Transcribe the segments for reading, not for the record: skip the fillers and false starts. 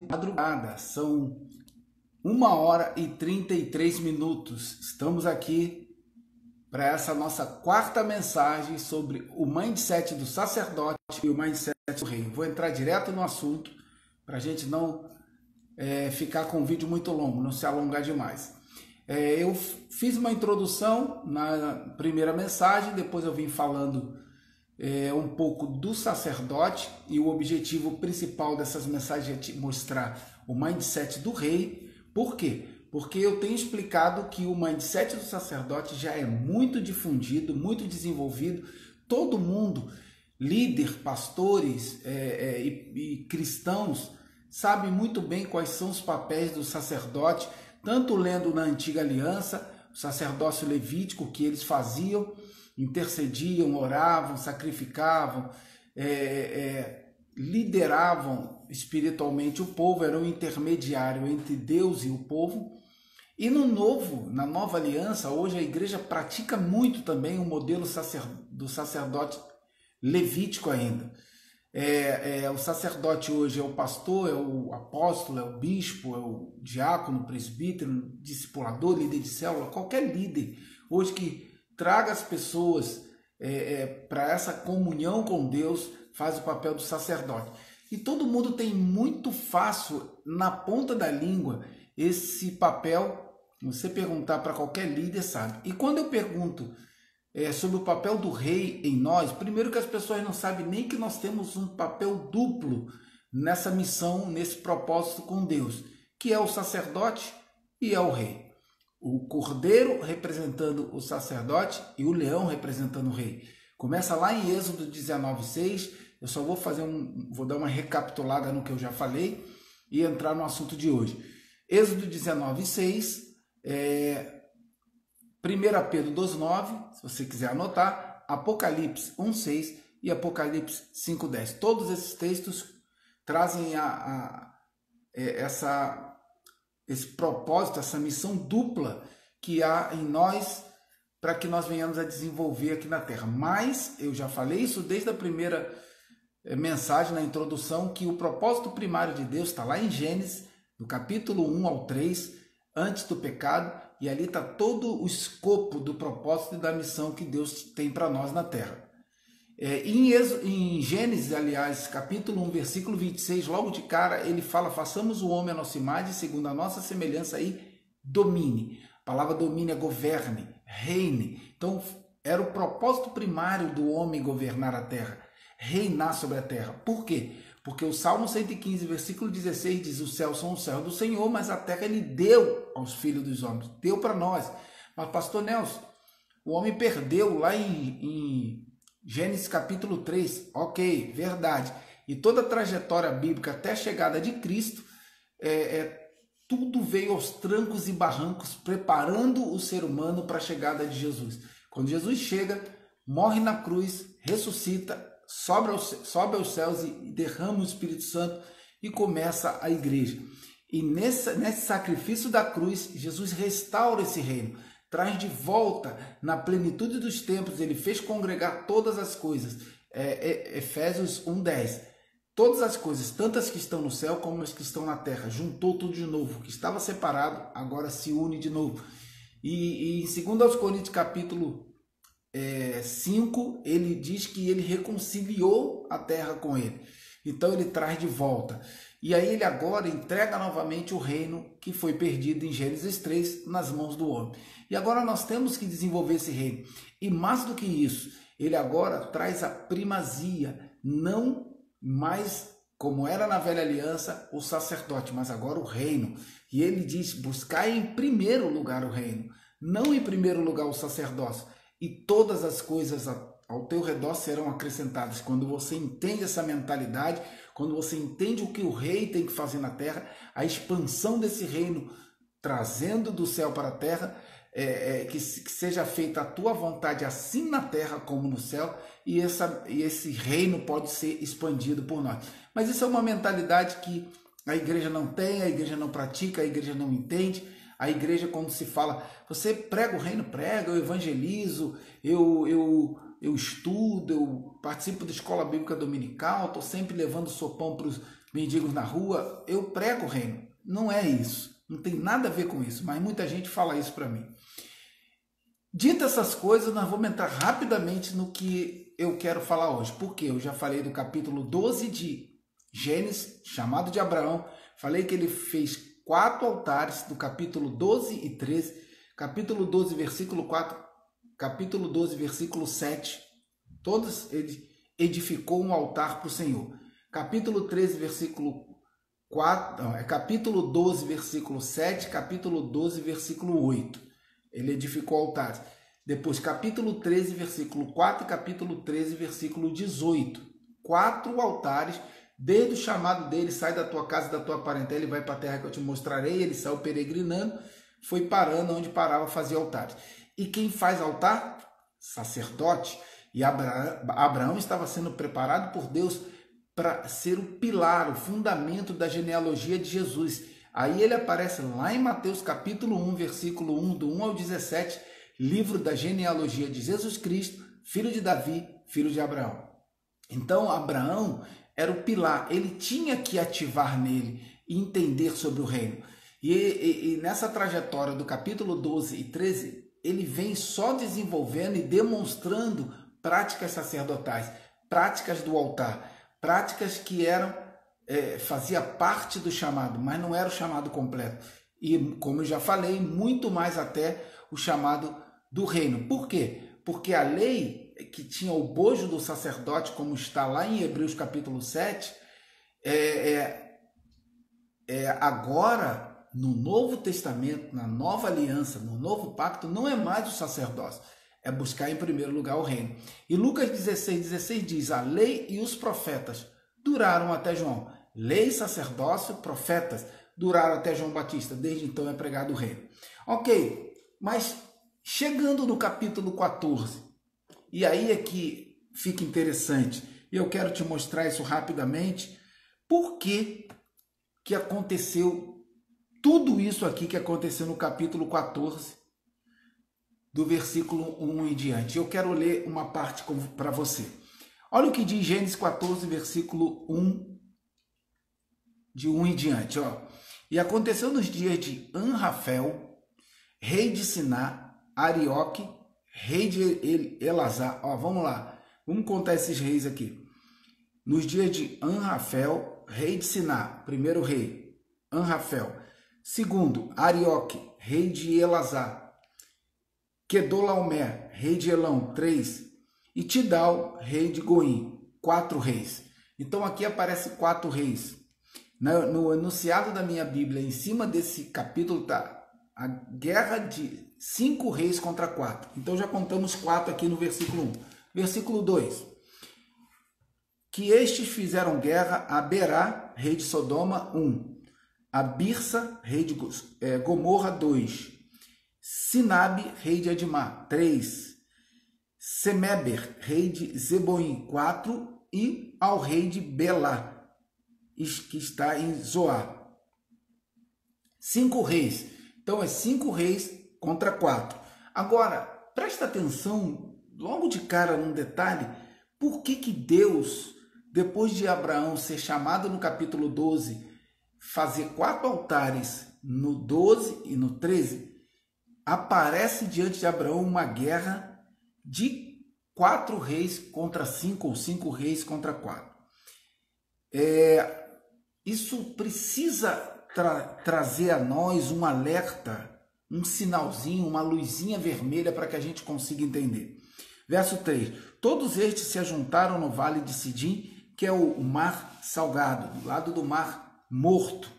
Madrugada, são 1h33. Estamos aqui para essa nossa quarta mensagem sobre o mindset do sacerdote e o mindset do rei. Vou entrar direto no assunto para a gente não ficar com o vídeo muito longo, não se alongar demais. Eu fiz uma introdução na primeira mensagem, depois eu vim falando um pouco do sacerdote, e o objetivo principal dessas mensagens é te mostrar o mindset do rei. Por quê? Porque eu tenho explicado que o mindset do sacerdote já é muito difundido, muito desenvolvido. Todo mundo, líder, pastores e cristãos, sabe muito bem quais são os papéis do sacerdote, tanto lendo na Antiga Aliança, o sacerdócio levítico que eles faziam, intercediam, oravam, sacrificavam, lideravam espiritualmente o povo, eram um intermediário entre Deus e o povo. E na nova aliança, hoje a igreja pratica muito também o modelo do sacerdote levítico ainda. O sacerdote hoje é o pastor, é o apóstolo, é o bispo, é o diácono, presbítero, discipulador, líder de célula, qualquer líder hoje que traga as pessoas para essa comunhão com Deus, faz o papel do sacerdote. E todo mundo tem muito fácil na ponta da língua esse papel. Você perguntar para qualquer líder, sabe. E quando eu pergunto sobre o papel do rei em nós, primeiro que as pessoas não sabem nem que nós temos um papel duplo nessa missão, nesse propósito com Deus, que é o sacerdote e é o rei. O cordeiro representando o sacerdote e o leão representando o rei. Começa lá em Êxodo 19:6. Eu só vou dar uma recapitulada no que eu já falei e entrar no assunto de hoje. Êxodo 19:6, 1 Pedro 2:9, se você quiser anotar, Apocalipse 1:6 e Apocalipse 5:10. Todos esses textos trazem esse propósito, essa missão dupla que há em nós para que nós venhamos a desenvolver aqui na Terra. Mas eu já falei isso desde a primeira mensagem, na introdução, que o propósito primário de Deus está lá em Gênesis, do capítulo 1 ao 3, antes do pecado, e ali está todo o escopo do propósito e da missão que Deus tem para nós na Terra. Em Gênesis, aliás, capítulo 1, versículo 26, logo de cara, ele fala: façamos o homem à nossa imagem, segundo a nossa semelhança, e domine. A palavra domine é governe, reine. Então, era o propósito primário do homem governar a terra, reinar sobre a terra. Por quê? Porque o Salmo 115, versículo 16 diz: os céus são o céu do Senhor, mas a terra ele deu aos filhos dos homens, deu para nós. Mas, pastor Nelson, o homem perdeu lá em Gênesis capítulo 3, ok, verdade. E toda a trajetória bíblica até a chegada de Cristo, tudo veio aos trancos e barrancos, preparando o ser humano para a chegada de Jesus. Quando Jesus chega, morre na cruz, ressuscita, sobe aos céus e derrama o Espírito Santo e começa a igreja. E nesse sacrifício da cruz, Jesus restaura esse reino, traz de volta na plenitude dos tempos, ele fez congregar todas as coisas. Efésios 1:10. Todas as coisas, tanto as que estão no céu como as que estão na terra, juntou tudo de novo. O que estava separado agora se une de novo. E em 2 Coríntios capítulo 5, ele diz que ele reconciliou a terra com ele. Então ele traz de volta. E aí ele agora entrega novamente o reino que foi perdido em Gênesis 3 nas mãos do homem. E agora nós temos que desenvolver esse reino. E mais do que isso, ele agora traz a primazia, não mais como era na velha aliança o sacerdote, mas agora o reino. E ele diz: buscai em primeiro lugar o reino, não em primeiro lugar o sacerdócio. E todas as coisas ao teu redor serão acrescentadas. Quando você entende essa mentalidade, quando você entende o que o rei tem que fazer na terra, a expansão desse reino, trazendo do céu para a terra, que seja feita a tua vontade, assim na terra como no céu, e esse reino pode ser expandido por nós. Mas isso é uma mentalidade que a igreja não tem, a igreja não pratica, a igreja não entende. A igreja, quando se fala, você prega o reino, prega, eu evangelizo, eu estudo, eu participo da escola bíblica dominical, estou sempre levando sopão para mendigos na rua, eu prego o reino. Não é isso, não tem nada a ver com isso, mas muita gente fala isso para mim. Dito essas coisas, nós vamos entrar rapidamente no que eu quero falar hoje, porque eu já falei do capítulo 12 de Gênesis, chamado de Abraão, falei que ele fez 4 altares, do capítulo 12 e 13, capítulo 12, versículo 4, capítulo 12, versículo 7, todos ele edificou um altar para o Senhor. Capítulo 13, versículo 4, não, capítulo 12, versículo 7, capítulo 12, versículo 8. Ele edificou altares. Depois, capítulo 13, versículo 4 e capítulo 13, versículo 18. 4 altares, desde o chamado dele, sai da tua casa, da tua parentela e vai para a terra que eu te mostrarei. Ele saiu peregrinando, foi parando onde parava, fazia altares. E quem faz altar? Sacerdote. E Abraão estava sendo preparado por Deus para ser o pilar, o fundamento da genealogia de Jesus. Aí ele aparece lá em Mateus capítulo 1, versículo 1, do 1 ao 17, livro da genealogia de Jesus Cristo, filho de Davi, filho de Abraão. Então Abraão era o pilar, ele tinha que ativar nele e entender sobre o reino. E nessa trajetória do capítulo 12 e 13, ele vem só desenvolvendo e demonstrando práticas sacerdotais, práticas do altar, práticas que eram fazia parte do chamado, mas não era o chamado completo. E, como eu já falei, muito mais até o chamado do reino. Por quê? Porque a lei que tinha o bojo do sacerdote, como está lá em Hebreus capítulo 7, agora, no Novo Testamento, na Nova Aliança, no Novo Pacto, não é mais o sacerdócio, é buscar em primeiro lugar o reino. E Lucas 16 diz, a lei e os profetas duraram até João. Lei, sacerdócio, profetas duraram até João Batista. Desde então é pregado o reino. Ok, mas chegando no capítulo 14, e aí é que fica interessante, e eu quero te mostrar isso rapidamente, por que aconteceu tudo isso aqui que aconteceu no capítulo 14, do versículo 1 em diante. Eu quero ler uma parte para você. Olha o que diz Gênesis 14, versículo 1, de 1 em diante. Ó. E aconteceu nos dias de Anrafel, rei de Siná, Arioque, rei de Elazar. Ó, vamos lá, vamos contar esses reis aqui. Nos dias de Anrafel, rei de Siná, primeiro rei, Anrafel. Segundo, Arioque, rei de Elazar. Quedolaomer, rei de Elão, 3. E Tidal, rei de Goim, 4 reis. Então aqui aparece 4 reis. No enunciado da minha Bíblia, em cima desse capítulo, está a guerra de 5 reis contra 4. Então já contamos 4 aqui no versículo 1. Versículo 2. Que estes fizeram guerra a Berá, rei de Sodoma, 1. A Birsa, rei de Gomorra, 2. Sinabe, rei de Adimá, 3. Semeber, rei de Zeboim, 4. E ao rei de Belá, que está em Zoar. 5 reis. Então, é 5 reis contra 4. Agora, presta atenção, logo de cara, num detalhe, por que Deus, depois de Abraão ser chamado no capítulo 12, fazer 4 altares no 12 e no 13, aparece diante de Abraão uma guerra de 4 reis contra 5, ou 5 reis contra 4. Isso precisa trazer a nós um alerta, um sinalzinho, uma luzinha vermelha para que a gente consiga entender. Verso 3. Todos estes se ajuntaram no vale de Sidim, que é o mar salgado, do lado do mar morto.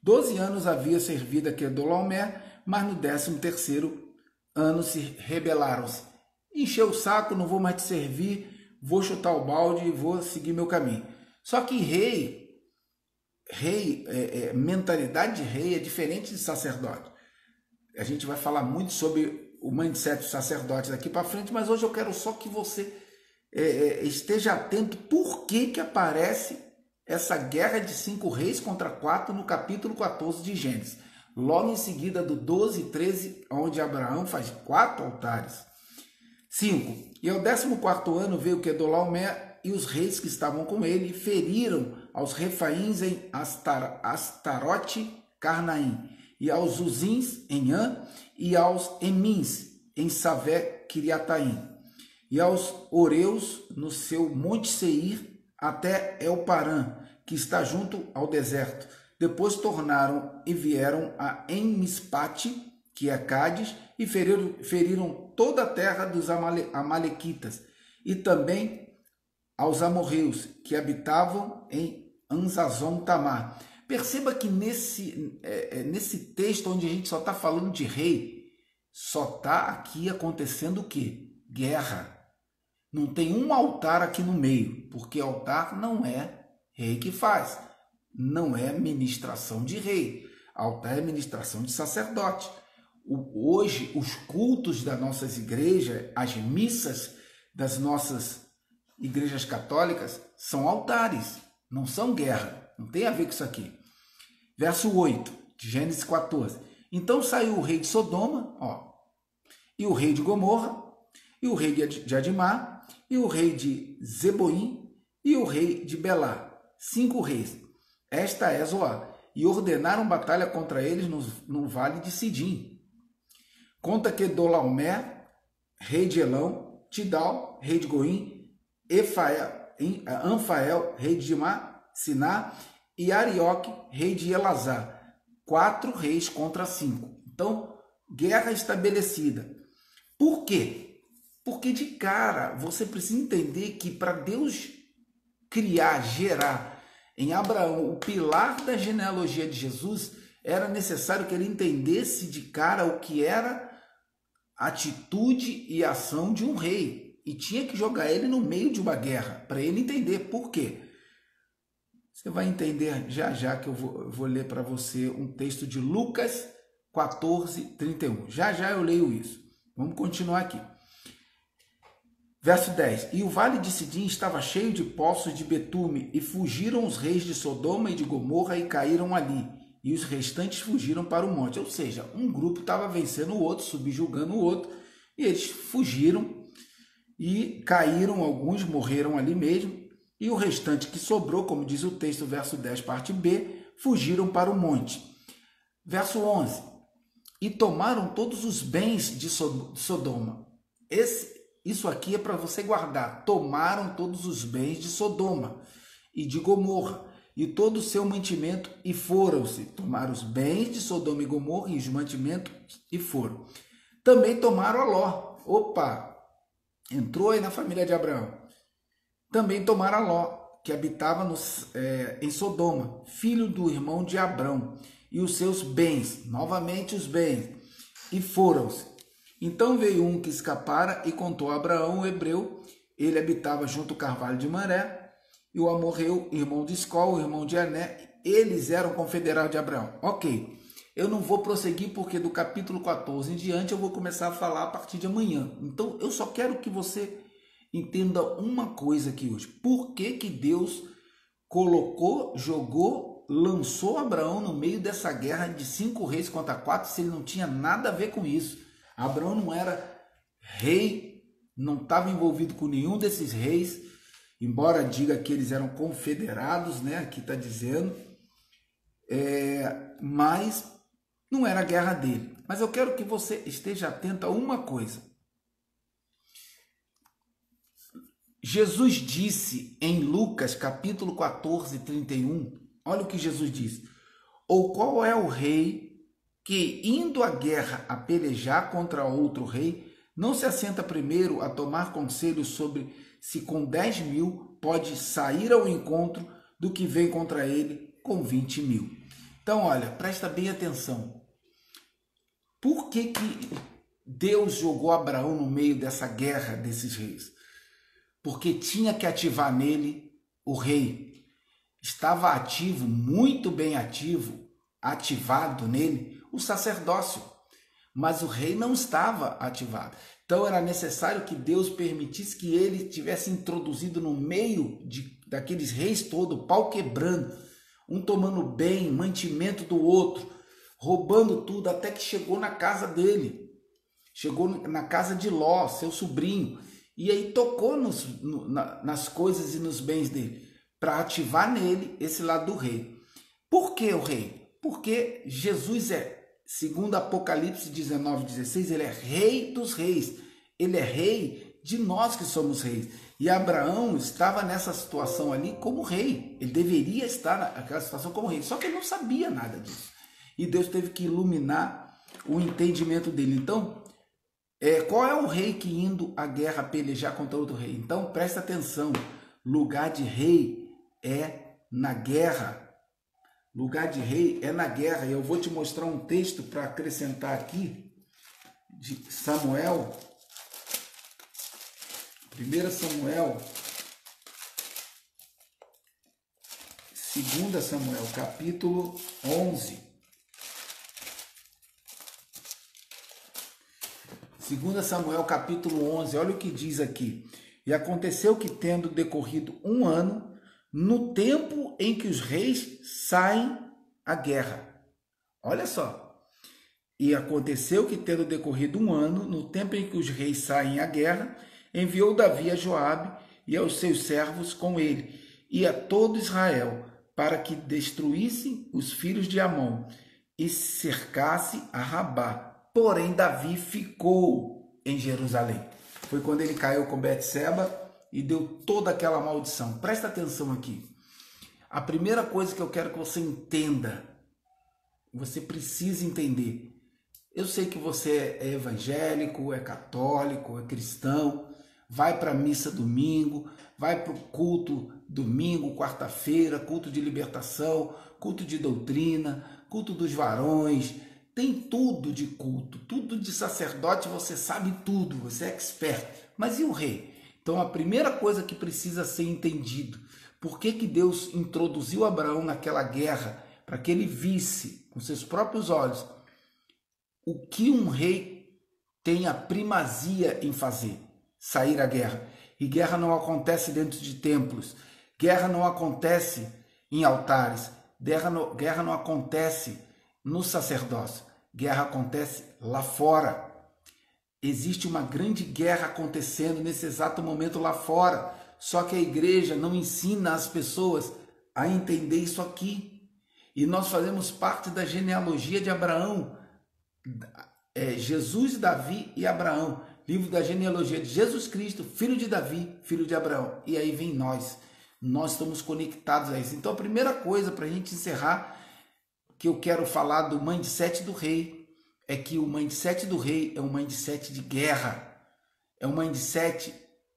12 anos havia servido a Quedolaomer, mas no 13º ano se rebelaram-se. Encheu o saco, não vou mais te servir, vou chutar o balde e vou seguir meu caminho. Só que mentalidade de rei é diferente de sacerdote. A gente vai falar muito sobre o mindset dos sacerdotes daqui para frente, mas hoje eu quero só que você esteja atento por que aparece essa guerra de 5 reis contra 4 no capítulo 14 de Gênesis. Logo em seguida do 12 e 13, onde Abraão faz 4 altares. 5. E ao 14º ano veio Quedolaomer e os reis que estavam com ele feriram aos Refaíns em Astarote Carnaim, e aos Uzins em An, e aos Emins em Savé Kiriataim, e aos Oreus no seu monte Seir, até Elparã, que está junto ao deserto. Depois tornaram e vieram a Enmispate, que é Cádiz, e feriram toda a terra dos Amalequitas, e também aos amorreus, que habitavam em Anzazon Tamar. Perceba que nesse texto onde a gente só está falando de rei, só está aqui acontecendo o quê? Guerra. Não tem um altar aqui no meio, porque altar não é rei que faz, não é ministração de rei, altar é ministração de sacerdote. Hoje, os cultos das nossas igrejas, as missas das nossas igrejas católicas são altares, não são guerra, não tem a ver com isso aqui. Verso 8, de Gênesis 14. Então saiu o rei de Sodoma, e o rei de Gomorra, e o rei de Adimá, e o rei de Zeboim, e o rei de Belá, 5 reis. Esta é Zoar, e ordenaram batalha contra eles no vale de Sidim. Conta que Dolaomé, rei de Elão, Tidal, rei de Goim, Anfael, rei de Dimá, Siná, e Arioque, rei de Elazar. 4 reis contra 5. Então, guerra estabelecida. Por quê? Porque de cara você precisa entender que para Deus criar, gerar em Abraão o pilar da genealogia de Jesus, era necessário que ele entendesse de cara o que era atitude e ação de um rei. E tinha que jogar ele no meio de uma guerra, para ele entender por quê. Você vai entender já que eu vou ler para você um texto de Lucas 14, 31. Já eu leio isso. Vamos continuar aqui. Verso 10. E o vale de Sidim estava cheio de poços de betume, e fugiram os reis de Sodoma e de Gomorra e caíram ali, e os restantes fugiram para o monte. Ou seja, um grupo estava vencendo o outro, subjugando o outro, e eles fugiram e caíram, alguns morreram ali mesmo, e o restante que sobrou, como diz o texto, verso 10, parte B, fugiram para o monte. Verso 11. E tomaram todos os bens de Sodoma. Isso aqui é para você guardar. Tomaram todos os bens de Sodoma e de Gomorra, e todo o seu mantimento, e foram-se. Tomaram os bens de Sodoma e Gomorra e os mantimentos, e foram. Também tomaram a Ló. Opa! Entrou aí na família de Abraão. Também tomaram a Ló, que habitava em Sodoma, filho do irmão de Abrão, e os seus bens, novamente os bens, e foram-se. Então veio um que escapara e contou a Abraão, o hebreu. Ele habitava junto ao carvalho de Manré, e o amorreu, irmão de Escol, irmão de Ané. Eles eram confederados de Abraão. Ok, eu não vou prosseguir porque do capítulo 14 em diante eu vou começar a falar a partir de amanhã. Então eu só quero que você entenda uma coisa aqui hoje. Por que Deus lançou Abraão no meio dessa guerra de 5 reis contra 4, se ele não tinha nada a ver com isso? Abraão não era rei, não estava envolvido com nenhum desses reis, embora diga que eles eram confederados, né? Aqui está dizendo, mas não era a guerra dele. Mas eu quero que você esteja atento a uma coisa. Jesus disse em Lucas capítulo 14, 31, olha o que Jesus disse: ou qual é o rei que, indo à guerra a pelejar contra outro rei, não se assenta primeiro a tomar conselho sobre se com 10.000 pode sair ao encontro do que vem contra ele com 20.000? Então, olha, presta bem atenção. Por que Deus jogou Abraão no meio dessa guerra desses reis? Porque tinha que ativar nele o rei. Estava ativo, muito bem ativo, ativado nele, o sacerdócio. Mas o rei não estava ativado. Então era necessário que Deus permitisse que ele tivesse introduzido no meio daqueles reis todos, pau quebrando, um tomando bem, mantimento do outro, roubando tudo, até que chegou na casa dele. Chegou na casa de Ló, seu sobrinho. E aí tocou nas coisas e nos bens dele, para ativar nele esse lado do rei. Por que o rei? Porque Jesus segundo Apocalipse 19:16, ele é rei dos reis. Ele é rei de nós que somos reis. E Abraão estava nessa situação ali como rei. Ele deveria estar naquela situação como rei. Só que ele não sabia nada disso. E Deus teve que iluminar o entendimento dele. Então, qual é o rei que indo à guerra pelejar contra outro rei? Então, presta atenção. Lugar de rei é na guerra. Lugar de rei é na guerra. E eu vou te mostrar um texto para acrescentar aqui de Samuel. 1 Samuel, 2 Samuel, capítulo 11. 2 Samuel, capítulo 11, olha o que diz aqui. E aconteceu que, tendo decorrido 1 ano, no tempo em que os reis saem à guerra. Olha só. E aconteceu que, tendo decorrido 1 ano, no tempo em que os reis saem à guerra, enviou Davi a Joabe e aos seus servos com ele, e a todo Israel, para que destruíssem os filhos de Amon e cercasse a Rabá. Porém, Davi ficou em Jerusalém. Foi quando ele caiu com Betseba e deu toda aquela maldição. Presta atenção aqui. A primeira coisa que eu quero que você entenda, você precisa entender. Eu sei que você é evangélico, é católico, é cristão, vai para a missa domingo, vai para o culto domingo, quarta-feira, culto de libertação, culto de doutrina, culto dos varões, tem tudo de culto, tudo de sacerdote, você sabe tudo, você é expert. Mas e o rei? Então a primeira coisa que precisa ser entendido, por que Deus introduziu Abraão naquela guerra, para que ele visse com seus próprios olhos o que um rei tem a primazia em fazer. Sair à guerra. E guerra não acontece dentro de templos. Guerra não acontece em altares. Guerra não acontece no sacerdócio. Guerra acontece lá fora. Existe uma grande guerra acontecendo nesse exato momento lá fora. Só que a igreja não ensina as pessoas a entender isso aqui. E nós fazemos parte da genealogia de Abraão. Jesus, Davi e Abraão. Livro da genealogia de Jesus Cristo, filho de Davi, filho de Abraão. E aí vem nós. Nós estamos conectados a isso. Então a primeira coisa para a gente encerrar, que eu quero falar do mindset do rei, é que o mindset do rei é um mindset de guerra. É um mindset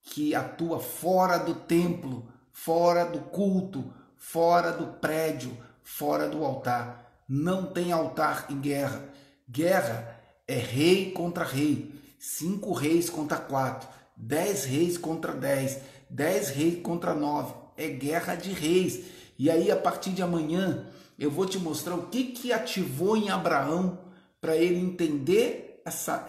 que atua fora do templo, fora do culto, fora do prédio, fora do altar. Não tem altar em guerra. Guerra é rei contra rei. 5 reis contra 4, 10 reis contra 10, 10 reis contra 9. É guerra de reis. E aí, a partir de amanhã, eu vou te mostrar o que ativou em Abraão para ele entender essa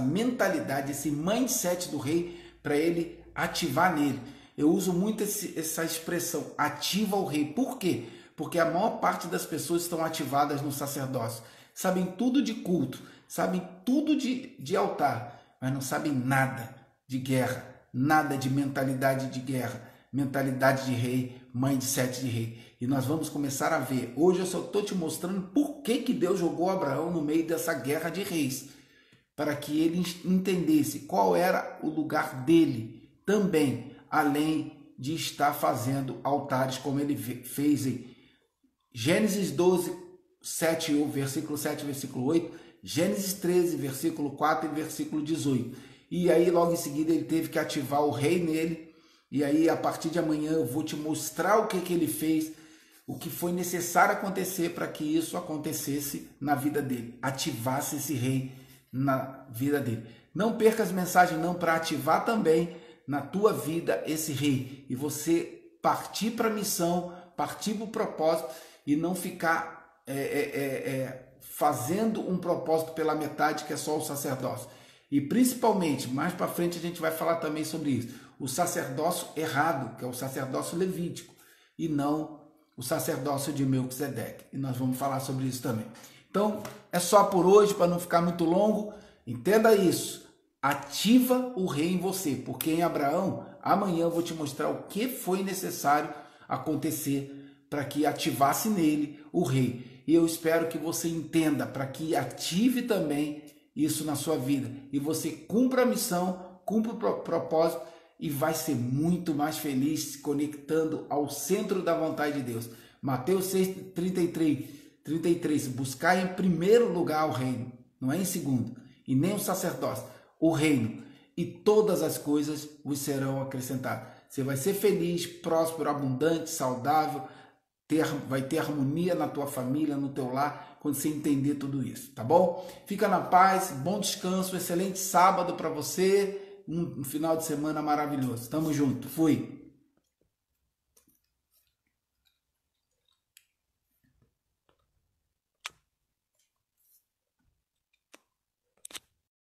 mentalidade, esse mindset do rei, para ele ativar nele. Eu uso muito essa expressão, ativa o rei. Por quê? Porque a maior parte das pessoas estão ativadas no sacerdócio. Sabem tudo de culto, sabem tudo de altar, mas não sabem nada de guerra, nada de mentalidade de guerra, mentalidade de rei, mindset de rei. E nós vamos começar a ver. Hoje eu só estou te mostrando por que Deus jogou Abraão no meio dessa guerra de reis, para que ele entendesse qual era o lugar dele também, além de estar fazendo altares como ele fez em Gênesis 12, 7, versículo 7, versículo 8, Gênesis 13, versículo 4 e versículo 18. E aí logo em seguida ele teve que ativar o rei nele. E aí a partir de amanhã eu vou te mostrar o que ele fez, o que foi necessário acontecer para que isso acontecesse na vida dele, ativasse esse rei na vida dele. Não perca as mensagens não, para ativar também na tua vida esse rei e você partir para a missão, partir para o propósito e não ficar fazendo um propósito pela metade, que é só o sacerdócio. E principalmente, mais para frente a gente vai falar também sobre isso, o sacerdócio errado, que é o sacerdócio levítico, e não o sacerdócio de Melquisedeque. E nós vamos falar sobre isso também. Então, é só por hoje, para não ficar muito longo. Entenda isso. Ativa o rei em você, porque em Abraão amanhã eu vou te mostrar o que foi necessário acontecer para que ativasse nele o rei. E eu espero que você entenda, para que ative também isso na sua vida. E você cumpra a missão, cumpra o propósito e vai ser muito mais feliz se conectando ao centro da vontade de Deus. Mateus 6:33, buscar em primeiro lugar o reino, não é em segundo, e nem o sacerdócio, o reino, e todas as coisas vos serão acrescentadas. Você vai ser feliz, próspero, abundante, saudável, vai ter harmonia na tua família, no teu lar, quando você entender tudo isso, tá bom? Fica na paz, bom descanso, excelente sábado para você, um final de semana maravilhoso. Tamo junto, fui!